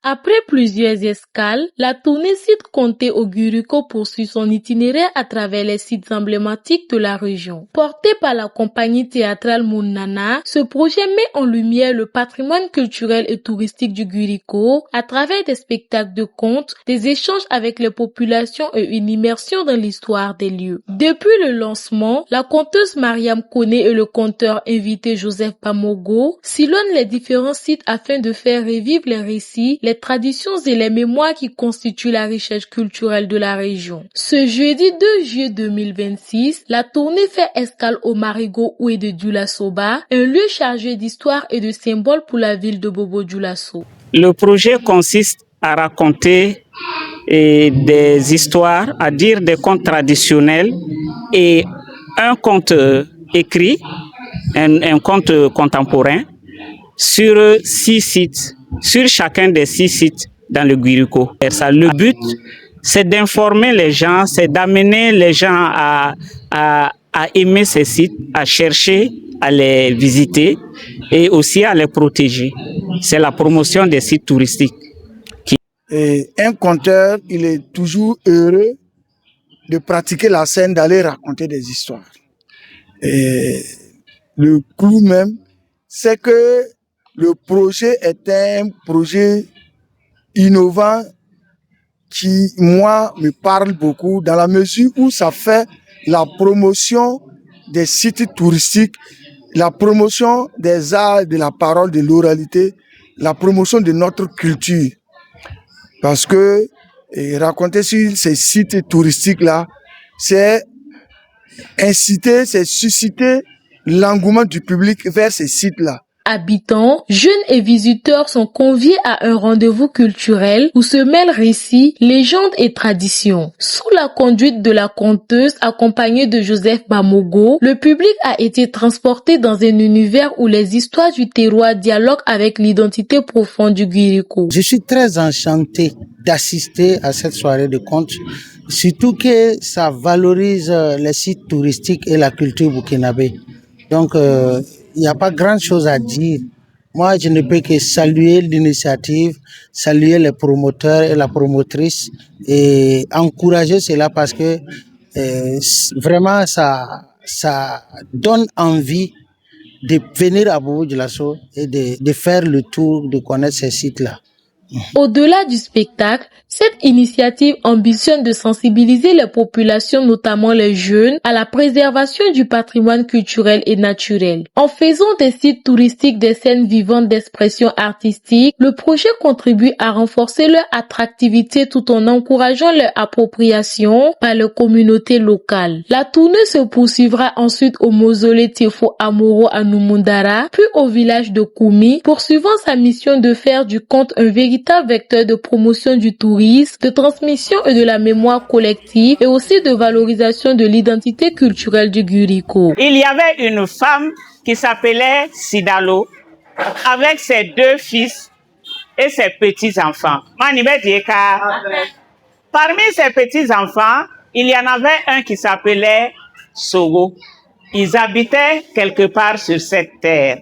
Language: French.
Après plusieurs escales, la tournée site comptée au Guriko poursuit son itinéraire à travers les sites emblématiques de la région. Porté par la compagnie théâtrale Mounana, ce projet met en lumière le patrimoine culturel et touristique du Guriko à travers des spectacles de contes, des échanges avec les populations et une immersion dans l'histoire des lieux. Depuis le lancement, la conteuse Mariam Koné et le conteur invité Joseph Bamogo sillonnent les différents sites afin de faire revivre les récits, les traditions et les mémoires qui constituent la richesse culturelle de la région. Ce jeudi 2 juillet 2026, la tournée fait escale au Marigot Oué de Dioulasso-Ba, un lieu chargé d'histoire et de symboles pour la ville de Bobo-Dioulasso. Le projet consiste à raconter des histoires, à dire des contes traditionnels et un conte écrit, un conte contemporain sur 6 sites, sur chacun des 6 sites dans le Guriko. Le but, c'est d'informer les gens, c'est d'amener les gens à aimer ces sites, à chercher à les visiter et aussi à les protéger. C'est la promotion des sites touristiques. Et un conteur, il est toujours heureux de pratiquer la scène, d'aller raconter des histoires. Et le clou même, c'est que le projet est un projet innovant qui, moi, me parle beaucoup dans la mesure où ça fait la promotion des sites touristiques, la promotion des arts, de la parole, de l'oralité, la promotion de notre culture. Parce que raconter sur ces sites touristiques-là, c'est inciter, c'est susciter l'engouement du public vers ces sites-là. Habitants, jeunes et visiteurs sont conviés à un rendez-vous culturel où se mêlent récits, légendes et traditions. Sous la conduite de la conteuse accompagnée de Joseph Bamogo, le public a été transporté dans un univers où les histoires du terroir dialoguent avec l'identité profonde du Guriko. Je suis très enchanté d'assister à cette soirée de contes, surtout que ça valorise les sites touristiques et la culture burkinabé. Donc, il n'y a pas grand chose à dire. Moi, je ne peux que saluer l'initiative, saluer les promoteurs et la promotrice et encourager cela parce que vraiment ça donne envie de venir à Bobo-Dioulasso et de faire le tour, de connaître ces sites-là. Au-delà du spectacle, cette initiative ambitionne de sensibiliser les populations, notamment les jeunes, à la préservation du patrimoine culturel et naturel. En faisant des sites touristiques des scènes vivantes d'expression artistique, le projet contribue à renforcer leur attractivité tout en encourageant leur appropriation par les communautés locales. La tournée se poursuivra ensuite au mausolée Tiefo Amoro à Numundara, puis au village de Koumi, poursuivant sa mission de faire du conte un véritable vecteur de promotion du tourisme, de transmission et de la mémoire collective et aussi de valorisation de l'identité culturelle du Guriko. Il y avait une femme qui s'appelait Sidalo avec ses 2 fils et ses petits-enfants. Parmi ses petits-enfants, il y en avait un qui s'appelait Sogo. Ils habitaient quelque part sur cette terre.